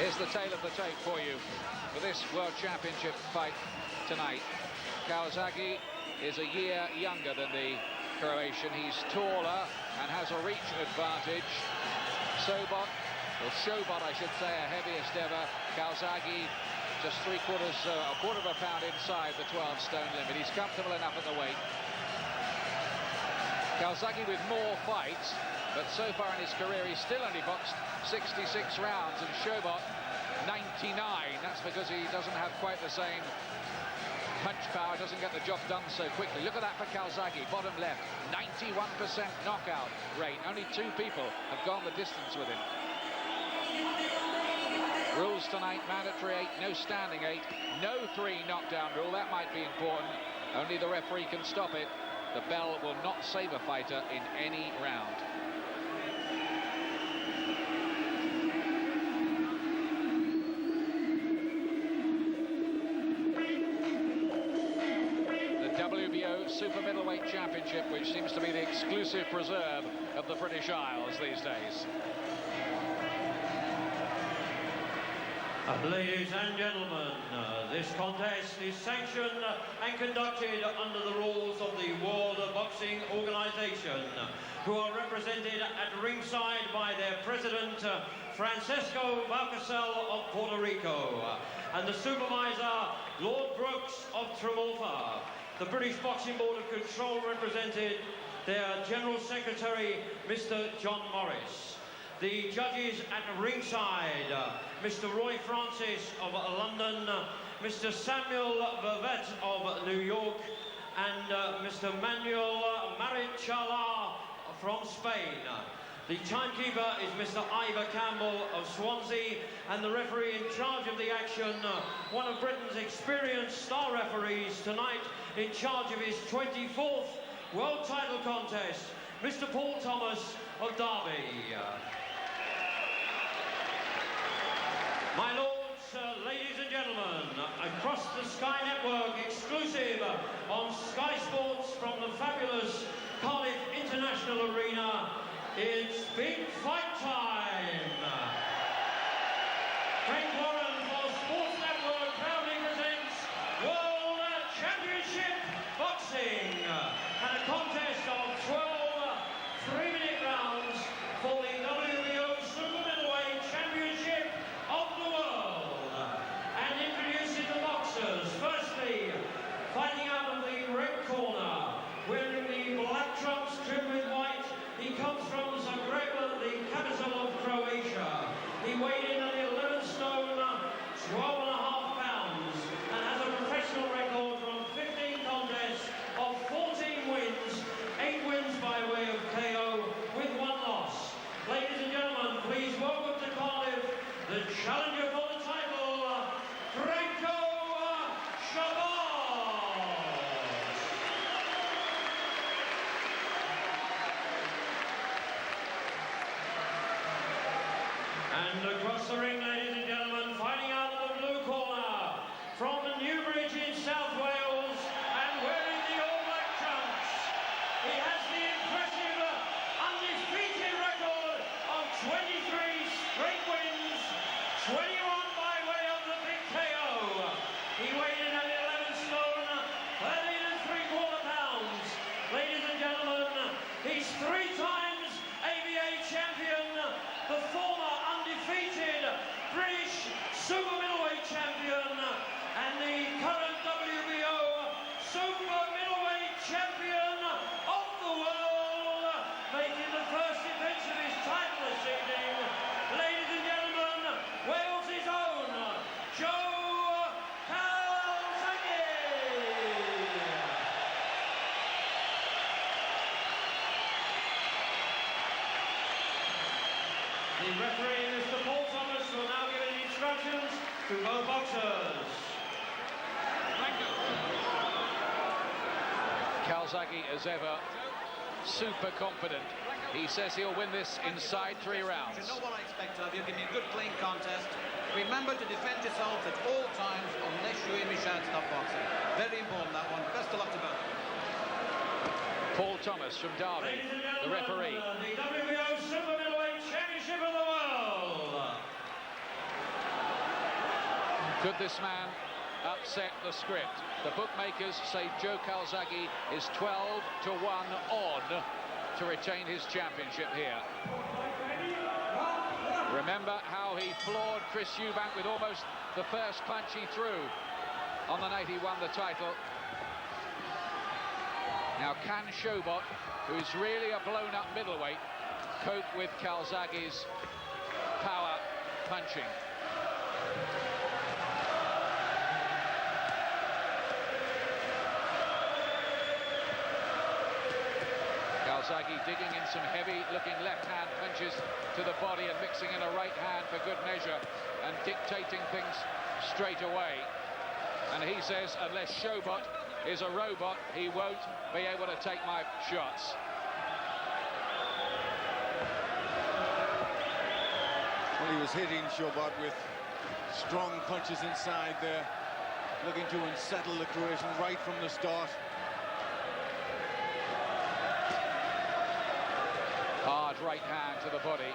Here's the tail of the tape for you for this World Championship fight tonight. Calzaghe is a year younger than the Croatian. He's taller and has a reach advantage. Sobot, or Sobot I should say, a heaviest ever. Calzaghe just a quarter of a pound inside the 12-stone limit. He's comfortable enough at the weight. Calzaghe with more fights, but so far in his career he's still only boxed 66 rounds, and Sobot 99. That's because he doesn't have quite the same punch power, doesn't get the job done so quickly. Look at that for Calzaghe, bottom left, 91% knockout rate. Only 2 people have gone the distance with him. Rules tonight, mandatory 8, no standing 8, no 3 knockdown rule. That might be important. Only the referee can stop it. The bell will not save a fighter in any round. WBO Super Middleweight Championship, which seems to be the exclusive preserve of the British Isles these days. Ladies and gentlemen, this contest is sanctioned and conducted under the rules of the World Boxing Organization, who are represented at ringside by their president, Francisco Valcarcel of Puerto Rico, and the supervisor, Lord Brooks of Tremolfa. The British Boxing Board of Control represented their General Secretary, Mr. John Morris. The judges at ringside, Mr. Roy Francis of London, Mr. Samuel Vervet of New York, and Mr. Manuel Marichala from Spain. The timekeeper is Mr. Ivor Campbell of Swansea, and the referee in charge of the action, one of Britain's experienced star referees tonight, in charge of his 24th world title contest, Mr. Paul Thomas of Derby. My lords, ladies and gentlemen, across the Sky Network, exclusive on Sky Sports from the fabulous Cardiff International Arena, it's big fight time. Frank Warren for Sports Network proudly presents World Championship Boxing, and a contest of 12 3-minute rounds for the WBO Super Middleweight Championship of the world. And introducing the boxers. Firstly, fighting out of the red corner, wearing the black trunks trimmed with white, he comes from Zagreb, the capital of Croatia. He weighed in at 11 stone, 12.5 pounds, and has a professional record from 15 contests of 14 wins, 8 wins by way of KO with 1 loss. Ladies and gentlemen, please welcome to Cardiff the challenger for the title, Branko Sobot. And across the ring, ladies and gentlemen, fighting out of the blue corner, from Newbridge in South Wales, and wearing the all-black trunks, he has the impressive undefeated record of 23 straight wins, 21 by way of the big KO. He weighed in at 11 stone, 13.75 pounds. Ladies and gentlemen, he's 3 times ABA champion, the former undefeated British Super Middleweight champion, and the current WBO Super Middleweight champion of the world, making the first defense of his title this evening. Ladies and gentlemen, Wales' own Joe Calzaghe. The referee, Mr. Paul Thomas, will now give any instructions to both boxers. Calzaghe, as ever, super confident. He says he'll win this inside 3 rounds. You know what I expect of you. Give me a good, clean contest. Remember to defend yourselves at all times unless you hear me shout stop boxing. Very important, that one. Best of luck to both. Paul Thomas from Derby, the referee. The WBO Super Middleweight Championship of the world. Could this man upset the script? The bookmakers say Joe Calzaghe is 12-1 on to retain his championship here. Remember how he floored Chris Eubank with almost the first punch he threw on the night he won the title. Now, can Sobot, who's really a blown-up middleweight, cope with Calzaghe's power punching? Calzaghe digging in some heavy-looking left-hand punches to the body and mixing in a right hand for good measure and dictating things straight away. And he says, unless Sobot is a robot, he won't be able to take my shots. Well, he was hitting Sobot with strong punches inside there, looking to unsettle the Croatian right from the start. Hard right hand to the body.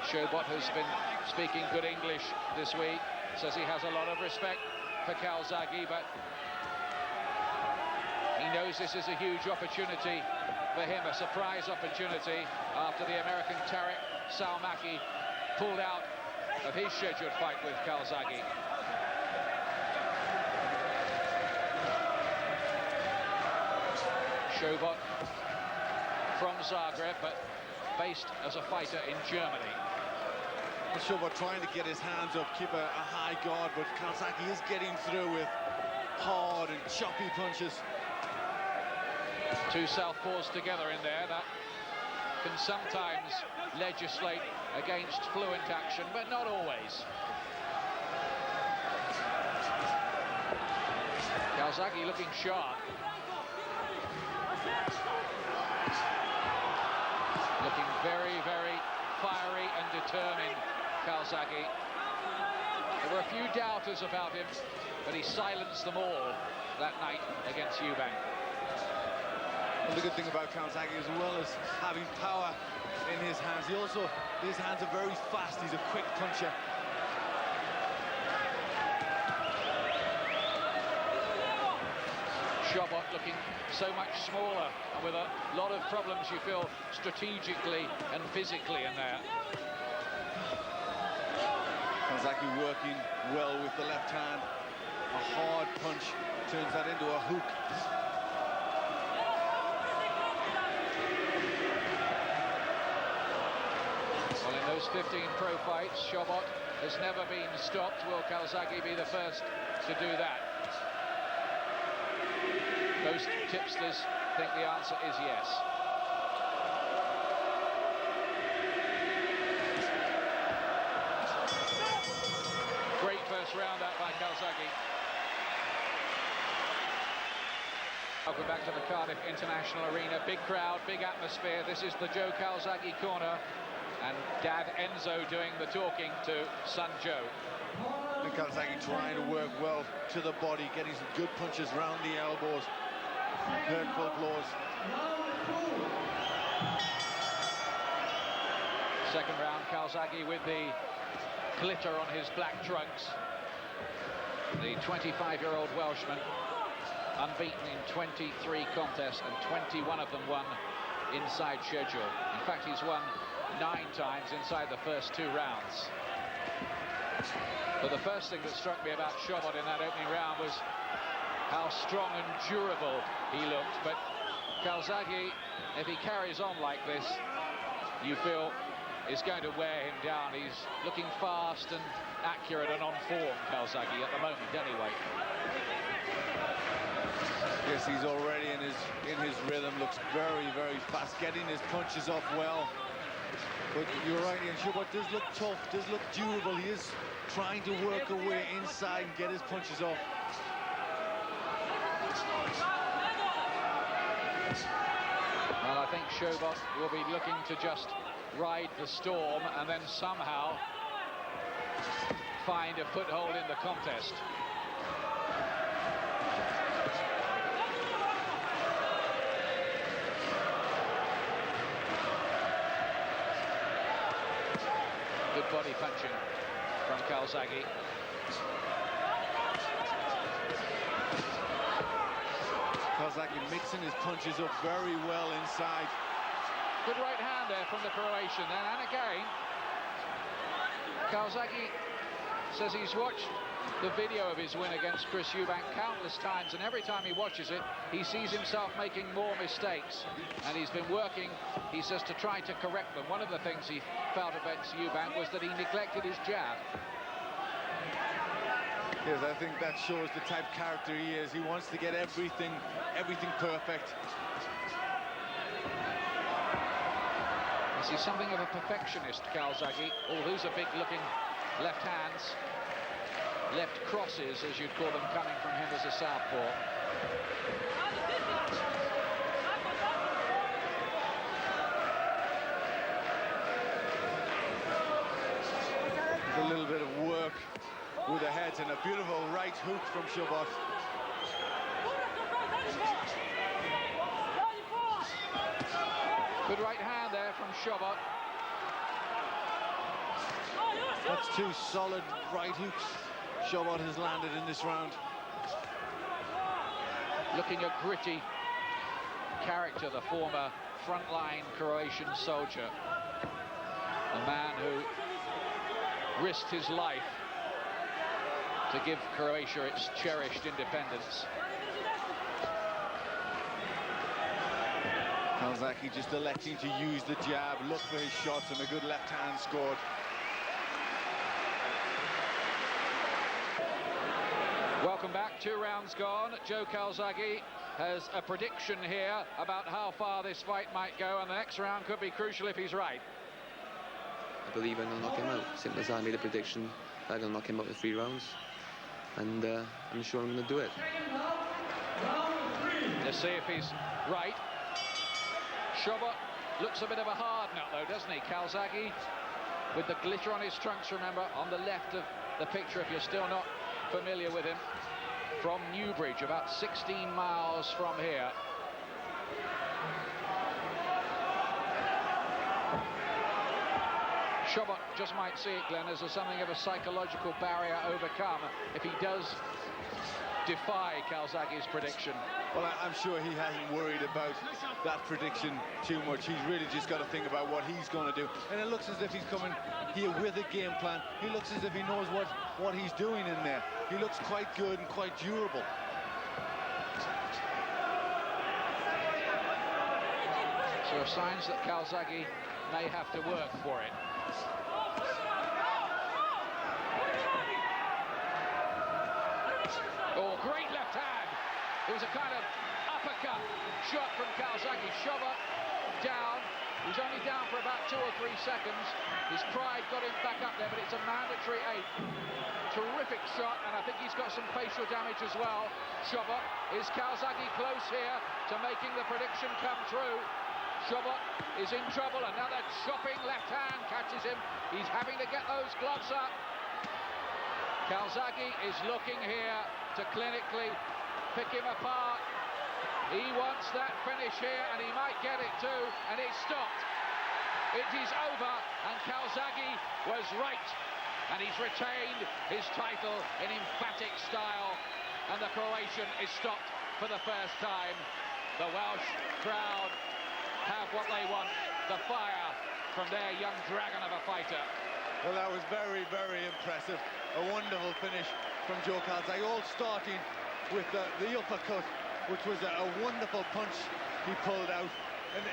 Sobot has been speaking good English this week, says he has a lot of respect for Calzaghe, but he knows this is a huge opportunity for him, a surprise opportunity after the American Tarek Salmaki pulled out of his scheduled fight with Calzaghe. Sobot from Zagreb, but based as a fighter in Germany. Sobot trying to get his hands up, keep a high guard, but Calzaghe is getting through with hard and choppy punches. Two southpaws together in there, that can sometimes legislate against fluent action, but not always. Calzaghe looking sharp. Looking very, very fiery and determined, Calzaghe. There were a few doubters about him, but he silenced them all that night against Eubank. Well, the good thing about Calzaghe, as well as having power in his hands, his hands are very fast. He's a quick puncher. Sobot looking so much smaller and with a lot of problems, you feel, strategically and physically in there. Calzaghe working well with the left hand. A hard punch turns that into a hook. Well, in those 15 pro fights, Sobot has never been stopped. Will Calzaghe be the first to do that? Most tipsters think the answer is yes. Great first round out by Calzaghe. Welcome back to the Cardiff International Arena. Big crowd, big atmosphere. This is the Joe Calzaghe corner. And Dad Enzo doing the talking to son Joe. And Calzaghe trying to work well to the body, getting some good punches round the elbows. Heard for applause. Second round, Calzaghe with the glitter on his black trunks. The 25-year-old Welshman, unbeaten in 23 contests and 21 of them won inside schedule. In fact, he's won 9 times inside the first 2 rounds. But the first thing that struck me about Sobot in that opening round was how strong and durable he looked. But Calzaghe, if he carries on like this, you feel is going to wear him down. He's looking fast and accurate and on form, Calzaghe, at the moment anyway. Yes, he's already in his rhythm, looks very, very fast, getting his punches off well. But you're right, Ian, Sobot does look tough, does look durable. He is trying to work away inside and get his punches off. Well, I think Sobot will be looking to just ride the storm and then somehow find a foothold in the contest. Good body punching. from Calzaghe. Calzaghe mixing his punches up very well inside. Good right hand there from the Croatian then, and again Calzaghe says he's watched the video of his win against Chris Eubank countless times, and every time he watches it he sees himself making more mistakes, and he's been working, he says, to try to correct them. One of the things he felt against Eubank was that he neglected his jab. Yes, I think that shows the type of character he is. He wants to get everything perfect. He's something of a perfectionist, Calzaghe. Oh, those are big-looking left hands. Left crosses, as you'd call them, coming from him as a southpaw. A little bit of work with the heads, and a beautiful right hook from Sobot. Good right hand there from Sobot. That's two solid right hooks Sobot has landed in this round. Looking a gritty character, the former frontline Croatian soldier. A man who risked his life to give Croatia its cherished independence. Calzaghe just electing to use the jab, look for his shots, and a good left hand scored. Welcome back, 2 rounds gone. Joe Calzaghe has a prediction here about how far this fight might go, and the next round could be crucial if he's right. I believe I'm going to knock him out. Simple as I made a prediction, I'm going to knock him out in 3 rounds, and I'm sure I'm going to do it. Let's see if he's right. Sobot looks a bit of a hard nut, though, doesn't he? Calzaghe, with the glitter on his trunks, remember, on the left of the picture, if you're still not familiar with him, from Newbridge, about 16 miles from here. Sobot just might see it, Glenn, as something of a psychological barrier overcome if he does defy Calzaghe's prediction. Well, I'm sure he hasn't worried about that prediction too much. He's really just got to think about what he's going to do. And it looks as if he's coming here with a game plan. He looks as if he knows what he's doing in there. He looks quite good and quite durable. So signs that Calzaghe may have to work for it. Oh, great left hand. It was a kind of uppercut shot from Calzaghe. Sobot down. He's only down for about 2 or 3 seconds. His pride got him back up there, but it's a mandatory 8. Terrific shot, and I think he's got some facial damage as well. Sobot, is Calzaghe close here to making the prediction come true? Sobot is in trouble. Another chopping left hand catches him. He's having to get those gloves up. Calzaghe is looking here to clinically pick him apart. He wants that finish here, and he might get it too, and it's stopped. It is over, and Calzaghe was right, and he's retained his title in emphatic style, and the Croatian is stopped for the first time. The Welsh crowd have what they want, the fire from their young dragon of a fighter. Well, that was very, very impressive. A wonderful finish from Joe Calzaghe, all starting with the uppercut, which was a wonderful punch he pulled out. And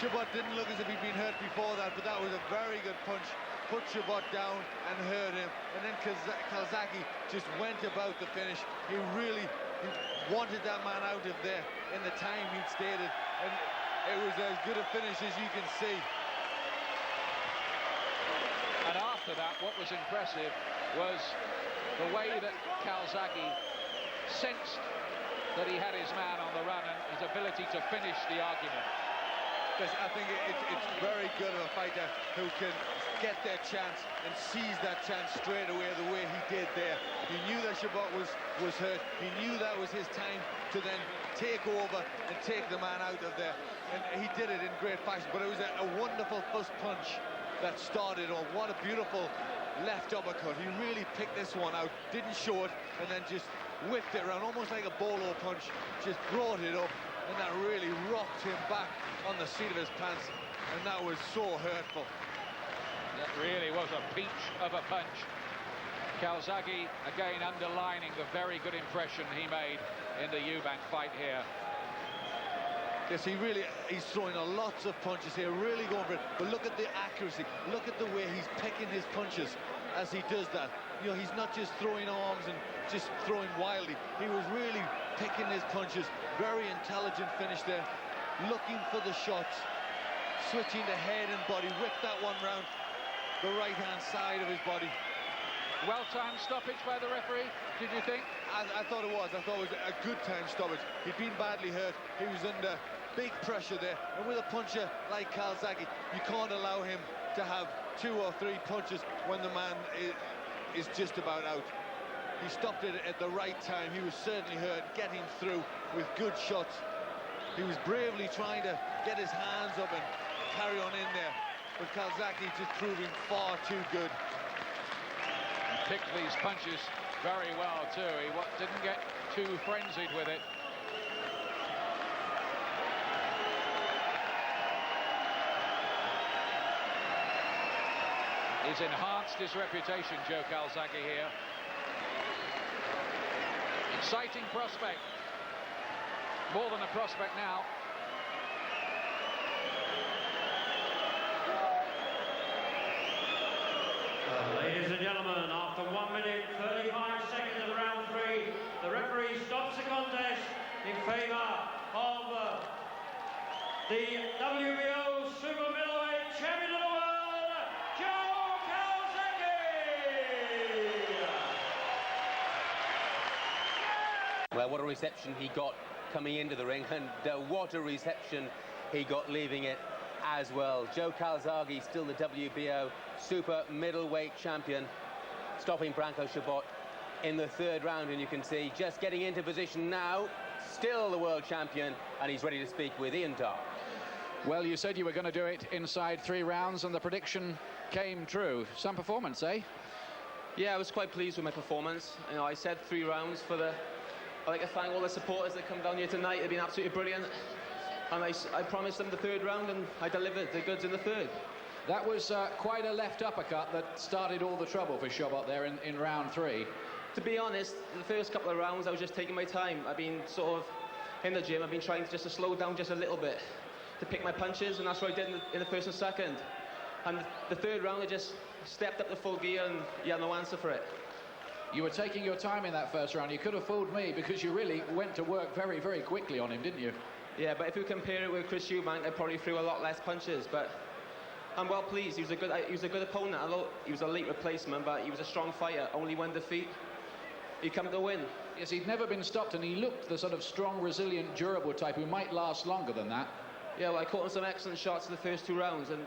Sobot didn't look as if he'd been hurt before that, but that was a very good punch. Put Sobot down and hurt him. And then Calzaghe just went about the finish. He wanted that man out of there in the time he'd stated. And it was as good a finish as you can see. And after that, what was impressive was the way that Calzaghe sensed that he had his man on the run and his ability to finish the argument. I think it's very good of a fighter who can get their chance and seize that chance straight away the way he did there. He knew that Sobot was hurt. He knew that was his time to then take over and take the man out of there. And he did it in great fashion. But it was a wonderful first punch that started off. What a beautiful left uppercut. He really picked this one out, didn't show it, and then just whipped it around, almost like a bolo punch, just brought it up, and that really rocked him back on the seat of his pants, and that was so hurtful. That really was a peach of a punch. Calzaghe again underlining the very good impression he made in the Eubank fight here. Yes, he's throwing lots of punches here, really going for it. But look at the accuracy. Look at the way he's picking his punches as he does that. You know, he's not just throwing arms and just throwing wildly. He was really picking his punches. Very intelligent finish there. Looking for the shots. Switching the head and body. Whipped that one round the right-hand side of his body. Well-timed stoppage by the referee, did you think? I thought it was. I thought it was a good time stoppage. He'd been badly hurt. He was under big pressure there. And with a puncher like Calzaghe, you can't allow him to have 2 or 3 punches when the man is just about out. He stopped it at the right time. He was certainly hurt, getting through with good shots. He was bravely trying to get his hands up and carry on in there. But Calzaghe just proving far too good. Picked these punches very well too. He didn't get too frenzied with it. He's enhanced his reputation, Joe Calzaghe here. Exciting prospect. More than a prospect now. Ladies and gentlemen, after 1 minute 35 seconds of round 3, the referee stops the contest in favour of the WBO Super Middleweight Champion of the World, Joe Calzaghe! Well, what a reception he got coming into the ring, and what a reception he got leaving it as well. Joe Calzaghe, still the WBO Super Middleweight Champion, stopping Branko Sobot in the 3rd round, and you can see just getting into position now, still the world champion, and he's ready to speak with Ian Dark. Well, you said you were going to do it inside 3 rounds, and the prediction came true. Some performance, eh? Yeah, I was quite pleased with my performance. You know, I said 3 rounds for the... I'd like to thank all the supporters that come down here tonight. They've been absolutely brilliant. And I promised them the 3rd round, and I delivered the goods in the 3rd. That was quite a left uppercut that started all the trouble for Sobot there in round 3. To be honest, the first couple of rounds, I was just taking my time. I've been sort of in the gym. I've been trying to slow down just a little bit to pick my punches, and that's what I did in the 1st and 2nd. And the 3rd round, I just stepped up to full gear, and you had no answer for it. You were taking your time in that 1st round. You could have fooled me because you really went to work very, very quickly on him, didn't you? Yeah, but if you compare it with Chris Eubank, I probably threw a lot less punches, but I'm well pleased. He was a good opponent. Although he was a late replacement, but he was a strong fighter. Only 1 defeat. He come to win. Yes, he'd never been stopped, and he looked the sort of strong, resilient, durable type who might last longer than that. Yeah, well, I caught him some excellent shots in the first 2 rounds, and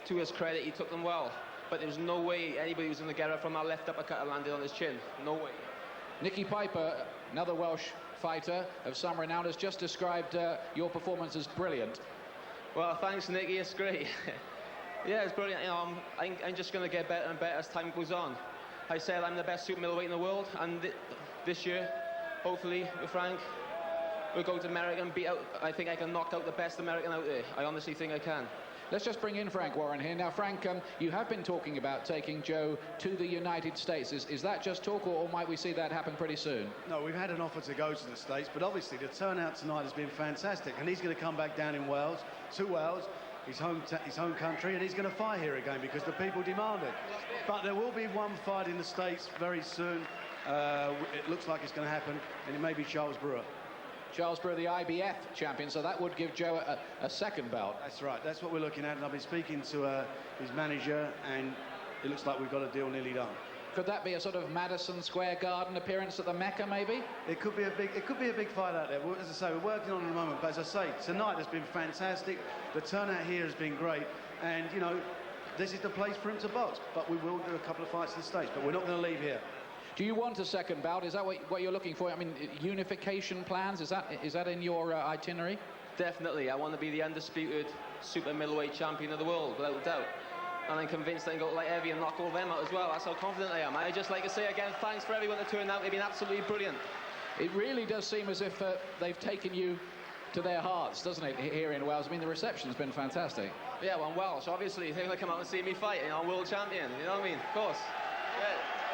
to his credit, he took them well. But there was no way anybody was going to get up from that left uppercut and landed on his chin. No way. Nicky Piper, another Welsh fighter of some renown, has just described your performance as brilliant. Well, thanks, Nicky. It's great. Yeah, it's brilliant. You know, I'm just going to get better and better as time goes on. I said I'm the best super middleweight in the world, and this year, hopefully, with Frank, we'll go to America and beat out. I think I can knock out the best American out there. I honestly think I can. Let's just bring in Frank Warren here. Now, Frank, you have been talking about taking Joe to the United States. Is that just talk, or might we see that happen pretty soon? No, we've had an offer to go to the States, but obviously the turnout tonight has been fantastic, and he's going to come back down in Wales, to Wales, his home country, and he's going to fight here again because the people demand it. But there will be one fight in the States very soon. It looks like it's going to happen, and it may be Charles Brewer. Charles Brewer, the IBF champion, so that would give Joe a 2nd belt. That's right, that's what we're looking at, and I've been speaking to his manager, and it looks like we've got a deal nearly done. Could that be a sort of Madison Square Garden appearance at the Mecca, maybe? It could be a big fight out there. As I say, we're working on it at the moment. But as I say, tonight has been fantastic. The turnout here has been great, and you know, this is the place for him to box. But we will do a couple of fights in the States, but we're not going to leave here. Do you want a second bout? Is that what you're looking for? I mean, unification plans, is that in your itinerary? Definitely. I want to be the undisputed super middleweight champion of the world, without a doubt. And I'm convinced I can go to light heavy and knock all them out as well. That's how confident I am. I'd just like to say again, thanks for everyone that turned out. They've been absolutely brilliant. It really does seem as if they've taken you to their hearts, doesn't it, here in Wales? I mean, the reception's been fantastic. Yeah, well, I'm Welsh, obviously. They're going to come out and see me fight, you know, I'm world champion, you know what I mean? Of course. Yeah.